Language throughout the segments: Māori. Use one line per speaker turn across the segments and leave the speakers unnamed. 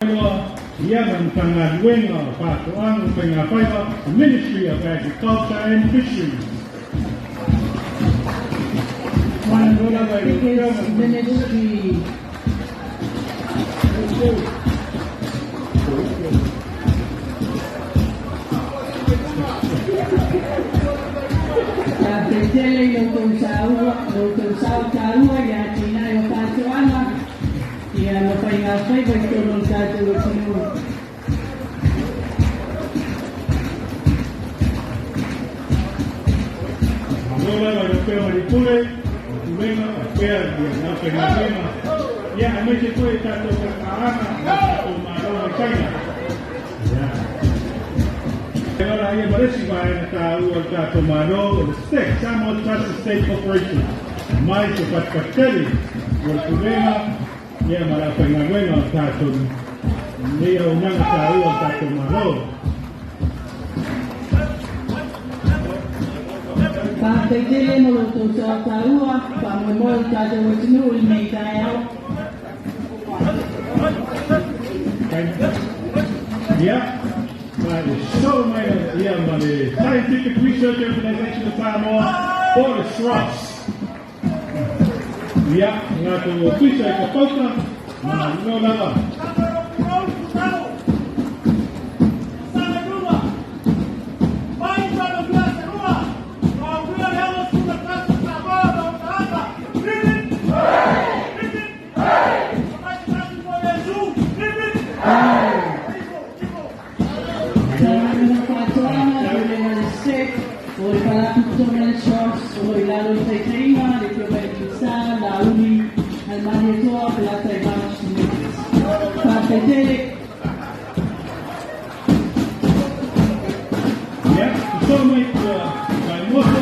Faamanatuina, Faaaloalo, Ministry of Agriculture and Fisheries.
Ministry. Tele lo Tausaga ya China yo Faaaloalo ya lo paingai ko tulong sa Mulinu'u.
Ahora la europea maripure, venga a ver la Faamanatuina. Ya a mí se puede estar todo Faamanatuina. Ahora ahí parece que va a estar el tomado el state, Samoa Trust State Corporation. Mais o Patkateli, Portuguesa, e a Faamanatuina está todo. Meia união está tomado.
Tele mo Tuto'atasi, Mulinu'u Mulinu'u
Yeah, but it's so many, the Scientific Research Organization of Samoa for the shrubs. Yeah, nga to pisa ka pauta, no nada.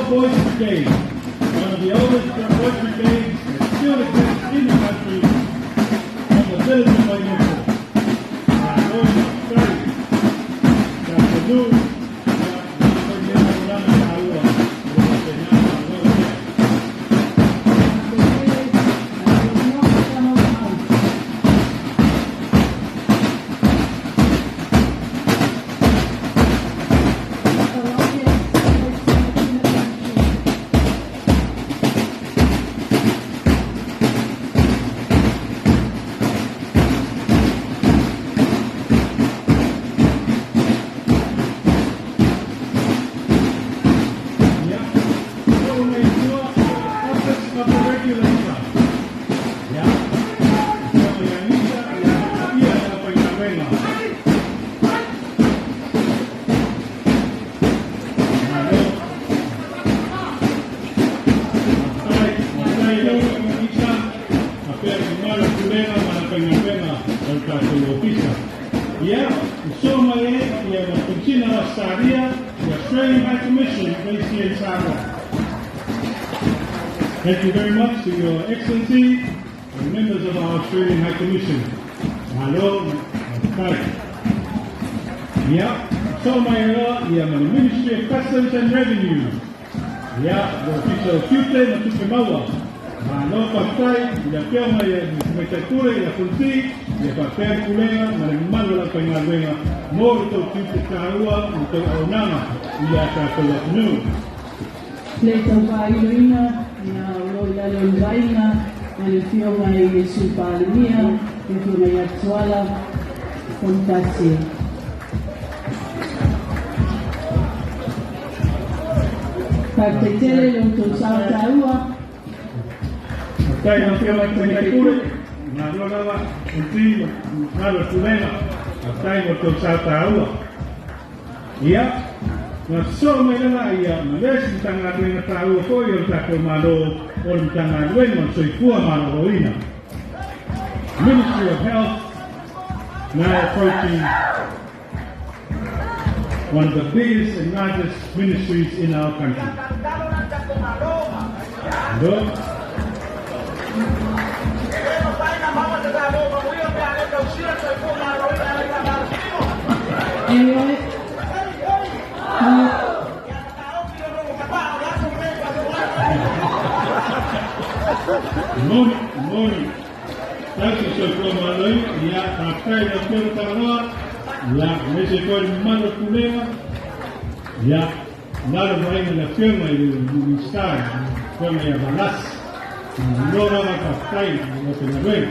Boys Brigade, one of the oldest boys brigades that still exists in the country, from the village of Mulinu'u. I'm going to study that the new Yeah, insomma è una cucina la storia, the Australian High Commission based here in Samoa. Thank you very much to Your Excellency and members of our Australian High Commission. Hello, hi. Yeah, insomma è the Ministry of Customs and Revenue. Yeah, the official Cute na Tukimawa. Hello, Pastai, la piama ya metatura ya kunti ya papel kulenga na malo la Faamanatuina morto Cute kaua untuk aunama ya Faamanatuina.
Leto Faamanatuina na Faaloalo vaina na fioma ile supalimia fioma ya swala kontasi. Tele lo Tausaga
Kaya ang fioma ya metatura na lolawa kunti malo kulenga atay mo Tausaga. Yeah. Na so may nalaya, malas itang ating natao ko yung takumalo o itang alwen man so'y Faamanatuina. Ministry of Health now approaching one of the biggest and largest ministries in our country.
Anyway.
Morning. That's a Faamanatuina. Yeah, Pastai del Piero Taranoa, ya Mese Koi Mano Kulea, ya Nalo Maina la firma y el Ministar, firma y Abalas, no daba Pastai, no se la ven.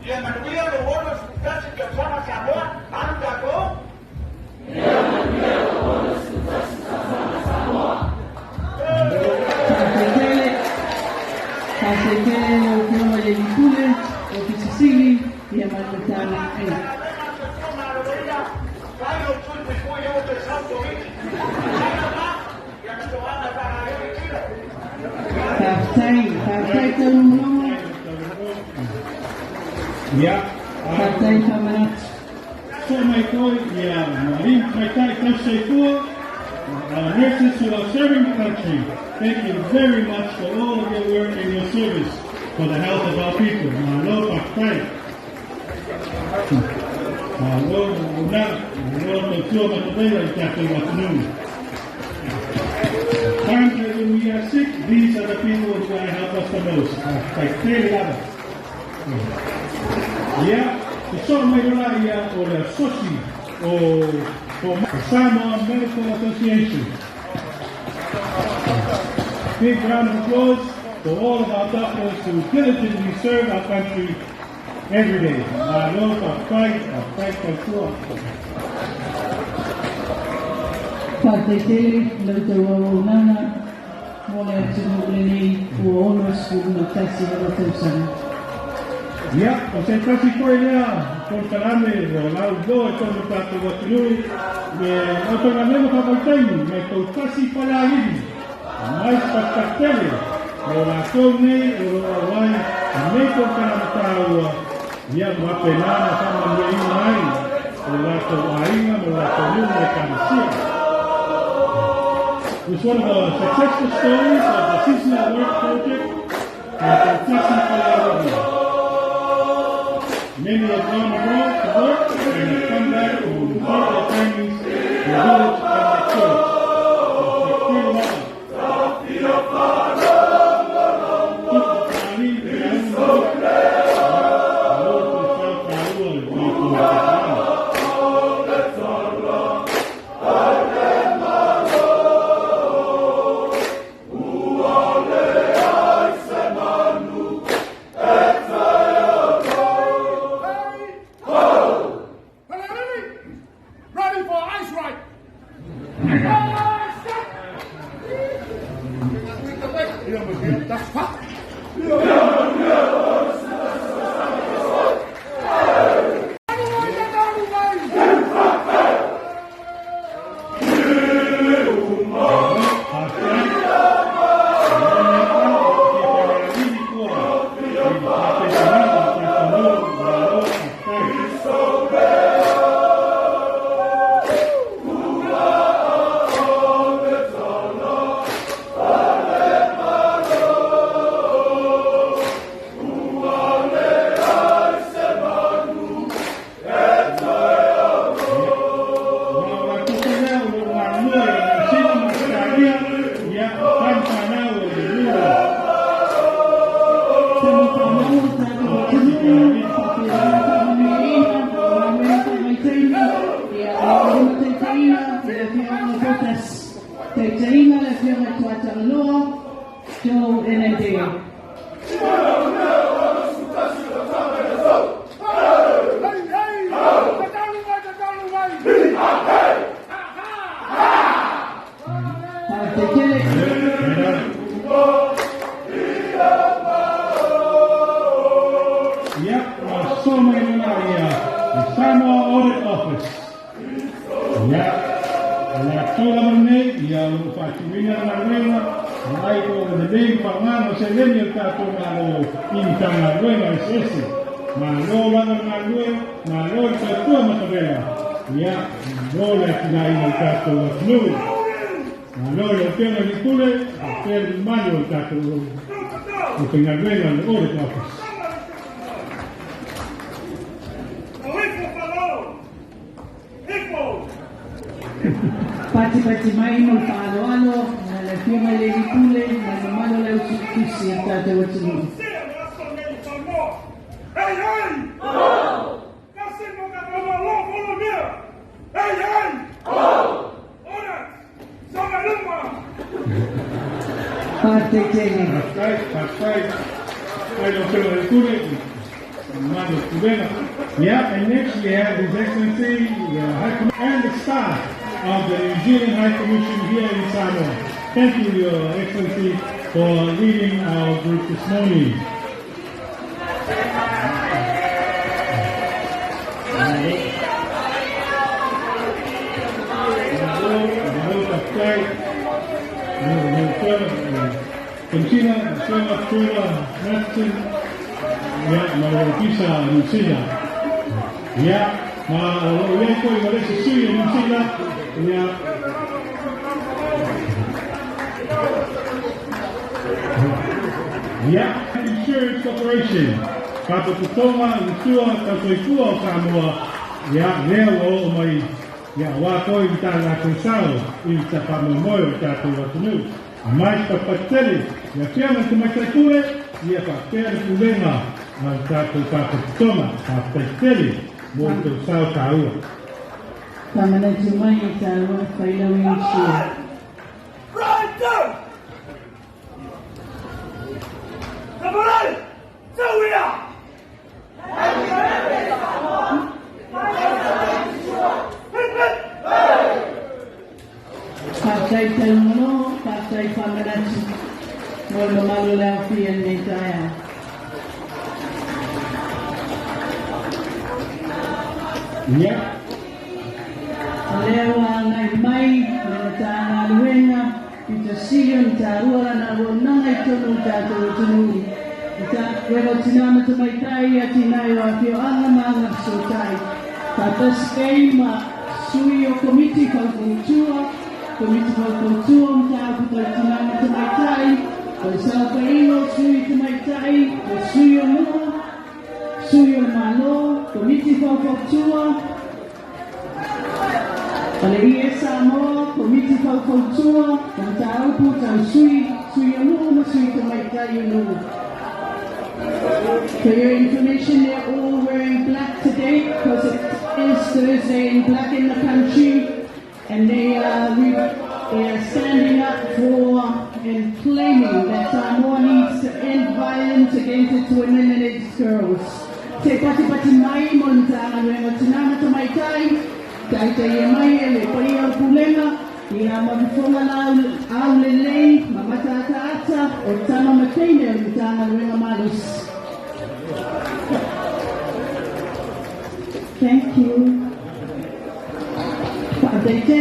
Yang manusia berwonus kasih ke Samoa, anda ko?
Pasitele no kioma ya Nikule, ofisisili ya Malutana. Partai Tausaga.
Ya.
Partai Faamanatuina.
So my God, yeah, Marin Partai Tausaga, nurses who are serving the country, thank you very much for all of your work and your service for the health of our people. Malo Partai. Malo Una, Malo Tuto'atasi, and Captain Mulinu'u. Times when we are sick, these are the people who are going to help us the most. Faaloalo. Yeah, the Samoa or the Soci or Samoa Medical Association. Big round of applause for all of our doctors who diligently serve our country every day. I love our fight for
Pasitele no Tausaga, Mulinu'u, Tuto'atasi no Tausaga.
Ya, Tausaga foi lá, Portalame, Laudo, todo o prato do Mulinu'u, o tornamento para voltando, mas Tausaga para ali, mais para cartele, o Latone, o Hawaii, nem Portalame, ya Mapenana, Faamanatuina, o Latone, o Latone, o It's one of the successful stories of the seasonal work project at Tausaga. Many have gone abroad to work and have come back to support their families, their village, and their church. Samoa Audit Office. Ya, la tola mane, ya upatimina na wena, mai ko de dei pangano se leni el tato malo intana wena ese. Malo la na wena, malo se tu matavela. Ya, no le tinai el tato no. Malo le tiene di pure, per il maggio il tato. O tenga wena el Audit Office.
Pati mai no Faaloalo, fia mai le pule, mai mamalo le usukusi a tata watunu.
Samoa. Hey, hey! Oh! Kasi mo ka pamalo, follow me! Hey, hey! Oh! Audit! Samaluma!
Parte tene.
Pastai, I don't feel like doing it. Mother Studena. Yeah, and next we have His Excellency, the High Commission, and the staff of the New Zealand High Commission here in Samoa. Thank you, Your Excellency, for leading our group this morning. Kencina, selamat tua, Nathan, ya, malawakisa New Zealand. Ya, malawako yung Malaysia Suya New Zealand. Ya, Insurance Corporation. Kapatutoma, Lusua, Tausaga, Samoa. Ya, leo may ya wako yung talagang sao, yung sa pamamoy, Tuto'atasi. Mais papatele, ya fianga tumatakule, ya papel kulema, ang Tuto'atasi, papatele, mo sao taua.
Faamanatuina, Faaloalo siya.
Right down! Savali! Sauia!
Pastai Taumono, Pastai Faamanatuina, Molo malo la fia ni taya.
Ya,
Leo ngai mai, na tana luenga, ita siyon tarua na wonanga itono tato tunu. Ita wero tinama tumaitai atinayo afio anga manga sotai. Tata skema suyo komiti kalkutua. Komiti kalkutua mtaabu tinama tumaitai. Kalsao kaino suyo tumaitai. Suyo mua. Suyo malo. Komiti kalkutua. Alegria Samoa, komiti Faamanatuina, taupu tausui, suianu, masui tamaitayunu. For your information, they're all wearing black today because it is Thursday in black in the country, and they are standing up for and claiming that Samoa needs to end violence against its women and its girls. Te pati mai montana, wengo tinama tamaitai. Kaita ia mai e le pai au pulema, ia mawifonga na au lelei, mamatata ata, o tama mateine o mitanga luenga malus. Thank you. Paatei te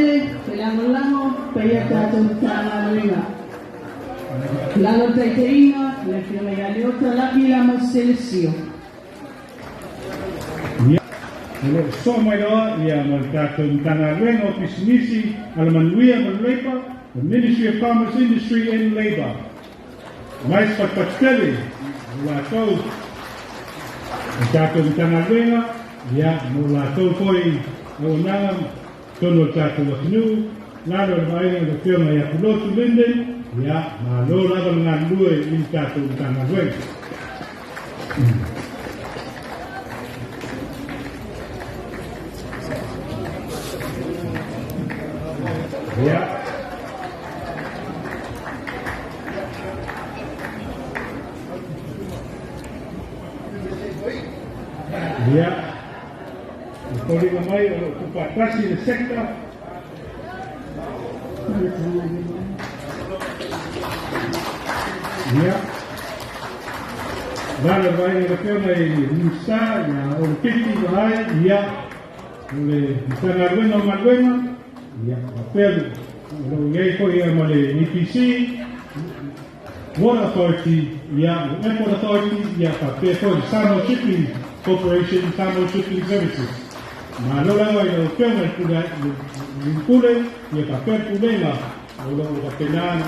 lango, paia tata mitanga luenga. Lalo taiteinga, le whina ia leota labi la maselesio.
so mai loa, ia maltato mtanga rengo pisinisi, alamanuia malreipa, the Ministry of Commerce, Industry and Labor. Mais patpatele, latou, maltato mtanga renga, ia mulatou foi, aunanga, tono tato wakinu, lalo maenga the firma ia kulotu linden, ia malo lava ngandue mtato mtanga renga. Yeah. Yeah. Pwede kamay, Tuto'atasi the sector. Yeah. Lalo ba yung referma yung Musa, yung Olpiti, yeah. Yung Malwena, yeah, pero ngayon po yung mali EPC, Water Authority, yeah, Airport Authority, yeah, pero po Samoa Shipping Corporation, Samoa Shipping Services. Malala yung pero yung kulay, yung papel kulay na, yung kapilaan,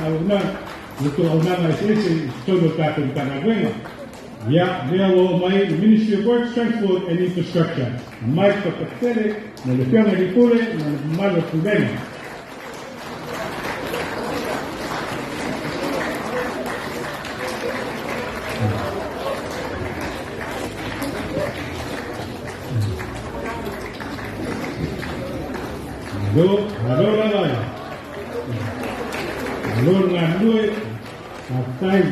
yung tuaunan na isa-isa, todo katong kanagwena. Yeah, there will my Ministry of Works, Transport and Infrastructure. May kapatele, na lupiyang na dipule, na malo problema. Halo lalai. Halo ngandui. Atai.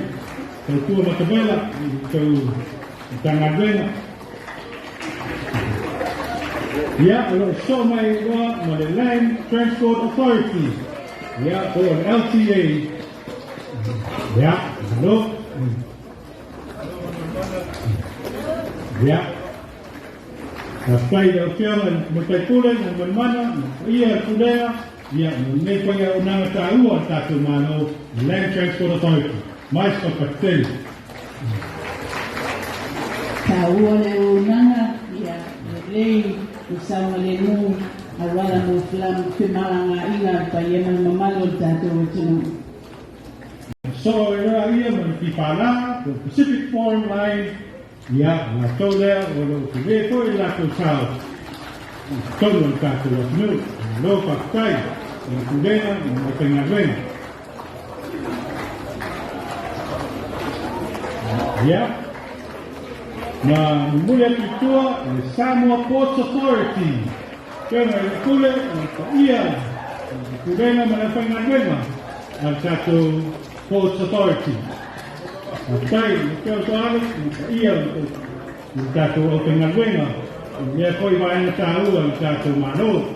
Kau matabela. Kau tangan bela. Ya, kalau so mai the Land Transport Authority. Ya, or LTA. Ya, halo. Ya. Atai yang tiang mutai pulen dan mana ia sudah ia menekoya unang tahu atau mana Land Transport Authority. Mais kapten.
Tahu oleh unang ya lei sa Mulinu'u awala mo flam pinalanga ingat pa yan ang mamalod dati wachino.
So ia Faaloalo, the Pacific Foreign Line, ya na toda o que foi lá com sal. Todo o caso was new, no factai, en Cudena, no Peñarven. Ya. Na Mulinu'u, the Samoa Ports Authority. Kena kule ia Cudena na Peñarven, al caso Ports Authority. Atai, kau tahu, ia jatuh open ngawena, dia kau ibarat tahu jatuh mano.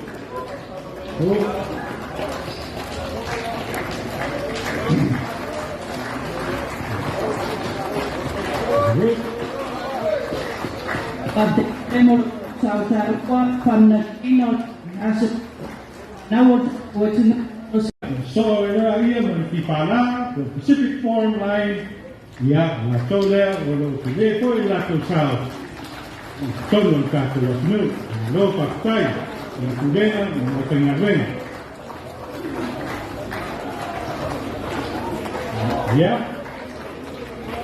Pada temur saudara Faamanatuina asuk nawat wachino.
So ia Faaloalo, the Pacific Foreign Line. Ya, na toda o que foi lá com sal. Todo o caso was new, no factai, en Cudena, no Peñarven. Ya.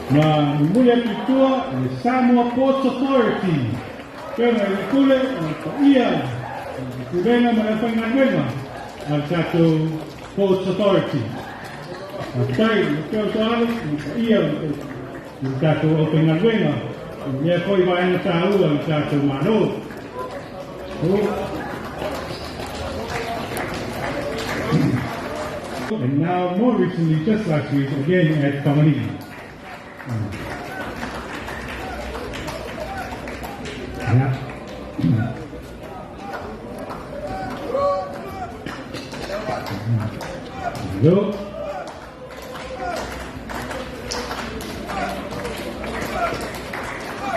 Na Mulinu'u, the Samoa Ports Authority. Kena kule ia Cudena na Peñarven, al caso Ports Authority. Atai, kau tahu, ia jatuh open ngawena, dia kau ibarat tahu jatuh mano. And now, more recently, just last week, again at Savali. Yeah. Hello.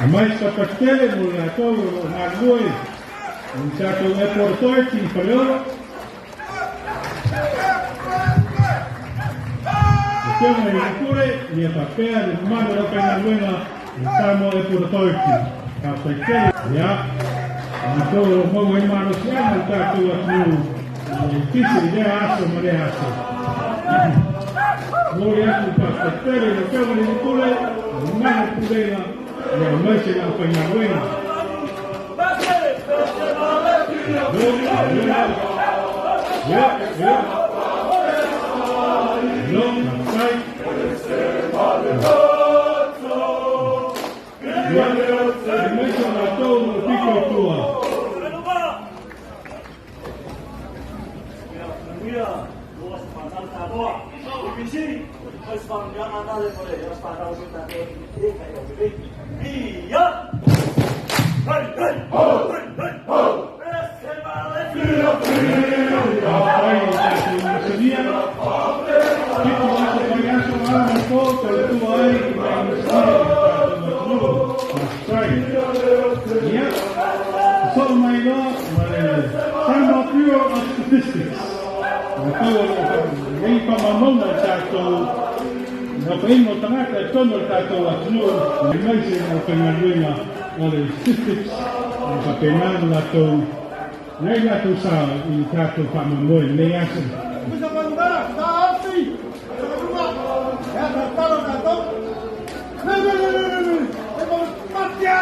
Mais kapatele mula todo nagoi un chato airport authority Faaloalo. Kena ikure ni papel de mando la Peñarven Samoa airport authority. Kapatele ya. Todo mogo hermano siamo chato atu kisi de aso mole aso. Moria tu kapatele lo kena ikure mano kudena. Ya, masih yang Peñarven. Ya. Long, right. Ya, masih nak tahu pikir tua. Statistics. May pamamuna tato napain mo tanga ka tono tato at no may sin Peñarven na statistics ang kapenan lato nay lato sa tato pamamoy layasan.
Bisa bandara, taati. Ya talo tato. Patya.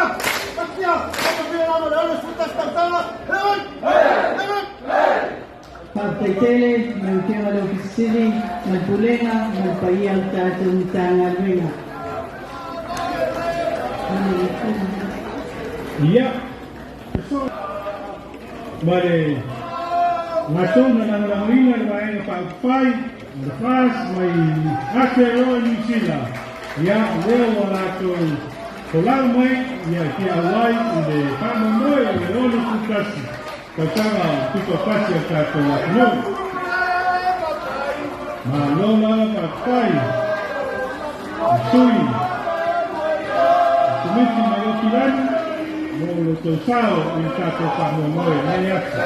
Apa dia nama dia sudah tantala.
Pagkaitele, magkema ng opisini, magpulenga, magpahiyang tatong tangal ringa.
Yeah. So, but Ngaton na nangangalingan na ay napagpay, nakas, may asero New Zealand. Ya, leo wala itong kulang may, ya, kiaway, ide, Faamanatuina, Mulinu'u, Tausaga, Tuto'atasi at Faaloalo. Malola pagpay, Sui, Sumiti Mayokilan, Molo Tausao, yung Tato Faamanatuina, Nayasa.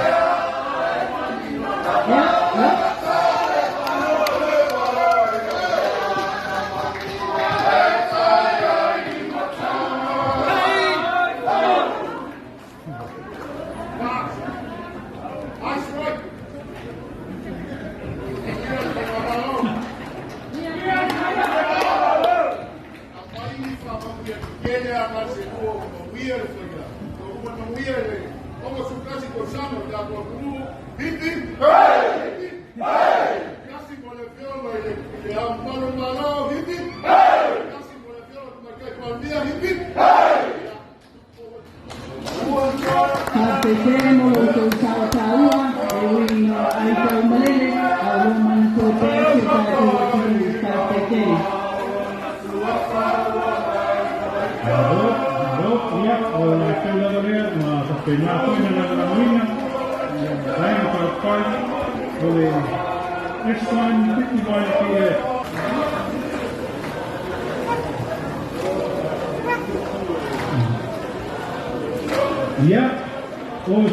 Ya,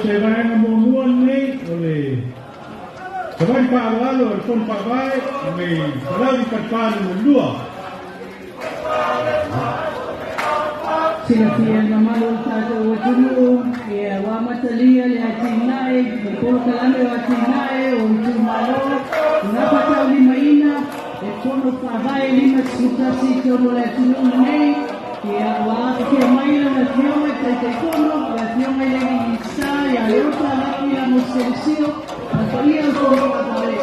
saya bayang memuan ni oleh Savali Faaloalo, el son pabai, me Savali Faaloalo mundua.
Sila pia na malo tato wajunu, ya wamatalia le atinai, mkono kalame wa atinai, umtumalo, unapata ulimaina, mkono pabai lima Tuto'atasi tono le atinuni nei, ya waake maina na fiome taitekono, ya fiome le isa, ya yota lapi ya muselisio, na palia utono pabai,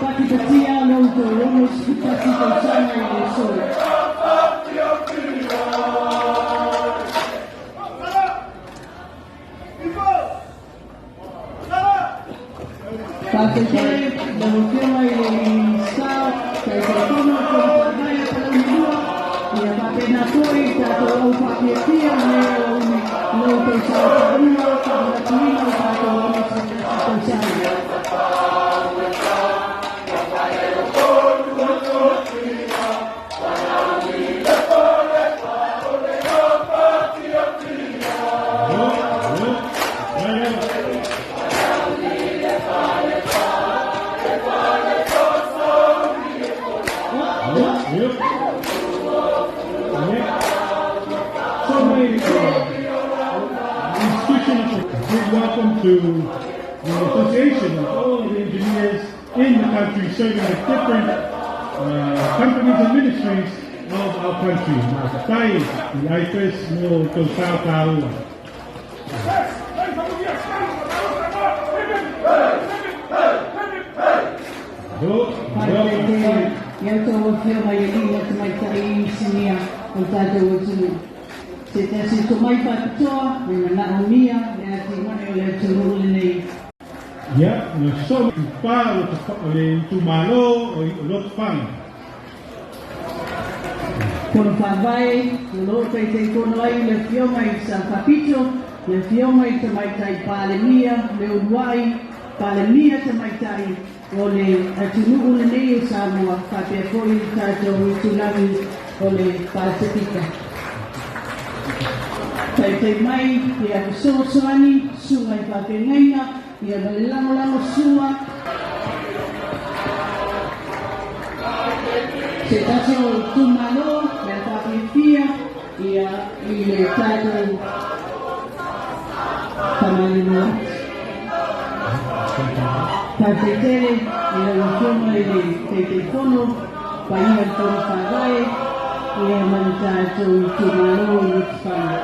pakitatia na utorono Tuto'atasi Tausaga ya lesole. Pasokere, devozione sta, che sono compagnie per la mia, e va bene a voi, stato un papiettia, non pensavo a uno, Faamanatuina, stato un Tausaga.
Welcome to the association of all the engineers in the country serving the different companies and ministries of our country. Matai, the IFES, no Tausaga.
Yang tahu mai ini mai tai sini ang tahu tu. Setasi kumai patto, na umia, na timone le tulu ni.
Ya, no so para le tumalo o lot fan.
Kono pavai, lo te kono ai le fiomai sa papito, le fiomai te mai tai palemia, le uai, palemia te mai tai. Ole atunu ni Samoa, papia foi tato tsunami ole Pasifika. Tai mai ia soani sungai papengaina ia balamo sua. Se tato tumalo ia papia ia ile tato Mulinu'u. Tatetele, ila wakioma ile tetefono, kwa hiyo tono pagae, ile manitato tumalo ulikifanya.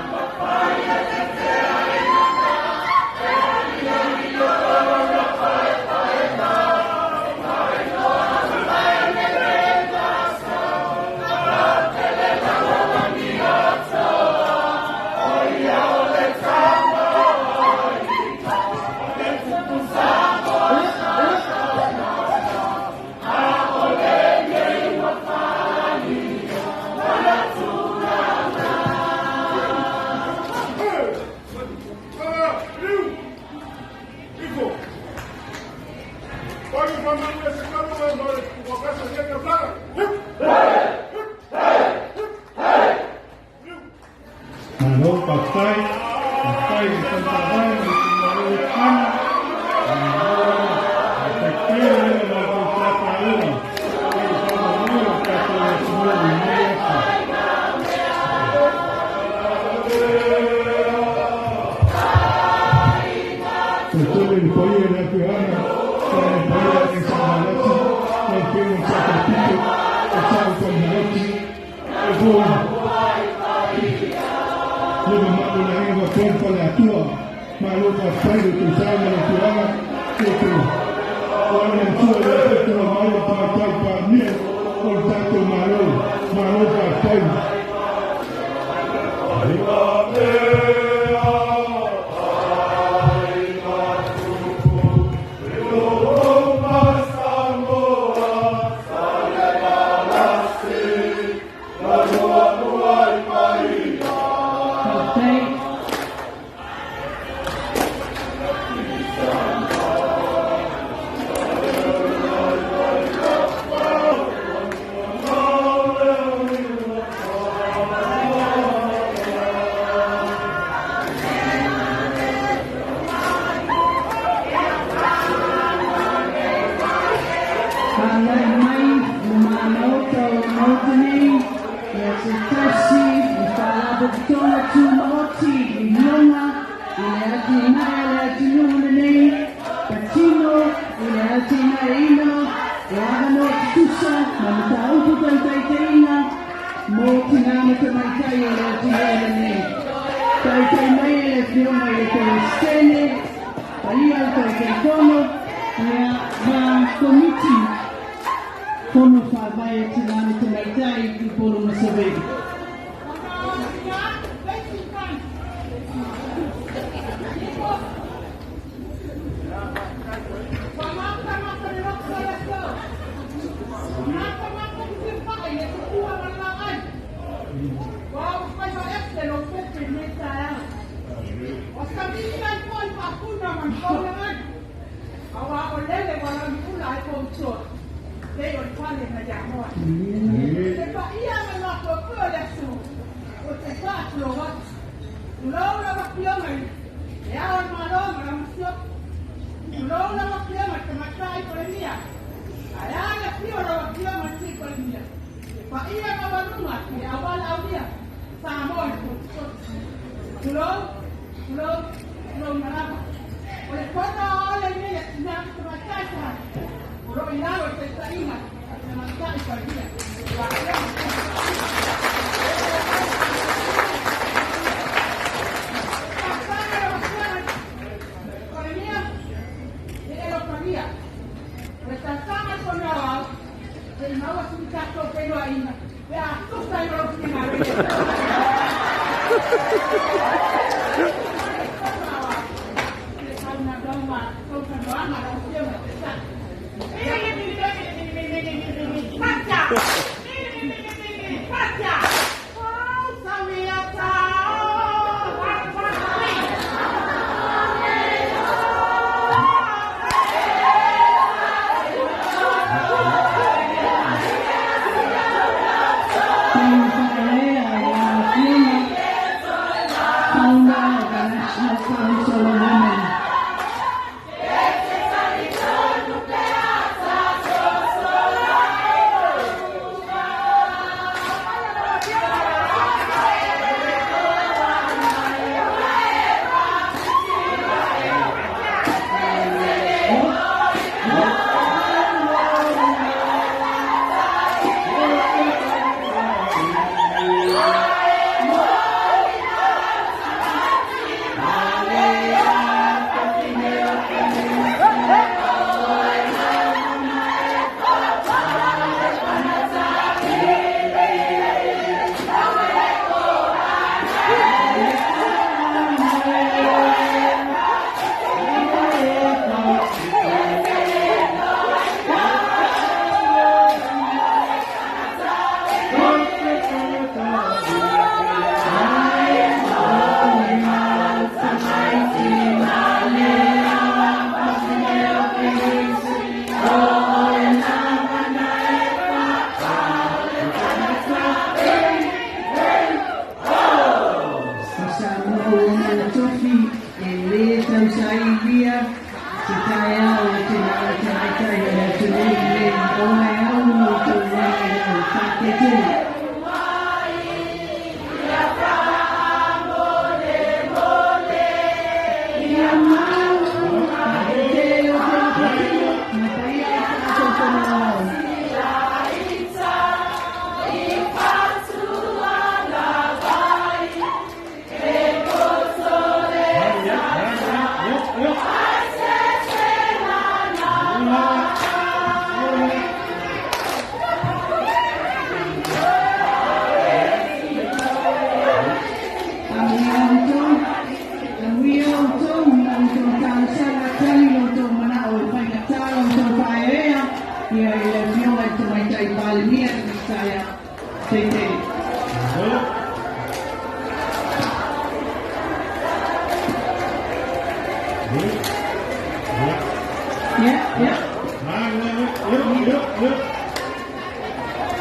Ano, patay di pagkabay, di kumalikan, efektif na magpapaulan. Kaya sa mga kasunod ni Mayasa. Patuloy po yun na pihana sa pahirap ng Samoa ng pinong sakapito at sa paghalati ay buwan. Lumamako na rin ang Faaloalo, malupas tayo Tausaga ng Tuaga, ito. Kung ang suwa na ito na mayo patay pa niya, kung tato malupas tayo.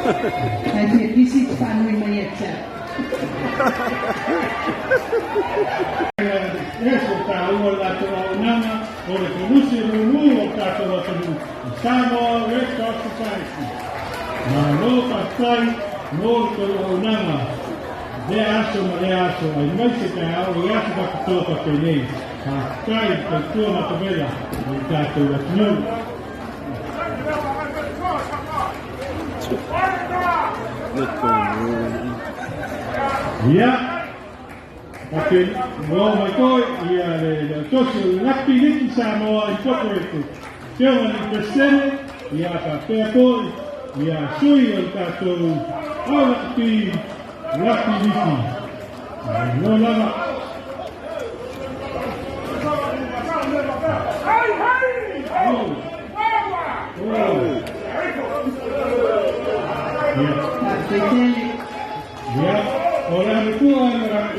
Hij heeft die ziet van hoe je het zegt.
Eso taua la Tuto'atasi, o le Mulinu'u o katoa tonu. Samoa Red Cross Society. Malo patai no Tuto'atasi. De aso ma de aso, ai mai se ka au i aso ka katoa ka penei. Ha kai ka tua matavela, i katoa tonu. Ya. Porque no me coi y tosi la piniti Samoa Incorporated. Teo ni presene y a papel poi y a sui el tato ala pi la piniti. No lava. Ya. Orang tua orang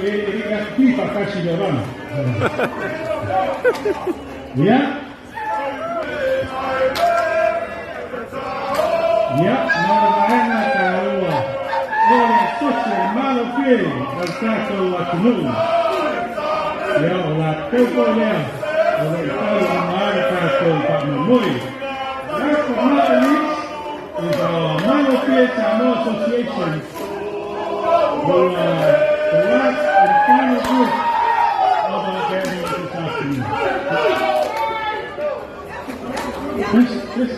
FIFA kasih orang. Ya. Ya, mana tahu. Orang sosial malu pilih berkata waktu. Ya, orang tuanya orang tahu mana kata Pak Memoi. Ya, kemarin is malu pilih Samoa Association. The last and final group of our gathering this afternoon. This.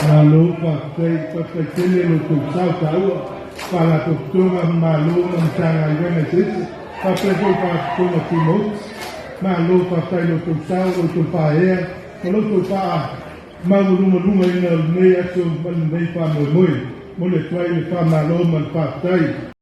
Malu pakai kini untuk tahu para doktor malu mencari genesis pakai untuk timur malu pakai untuk tahu untuk pahaya kalau untuk pah malu ini ni aku menemui pamui mulai tuai pamalu menpakai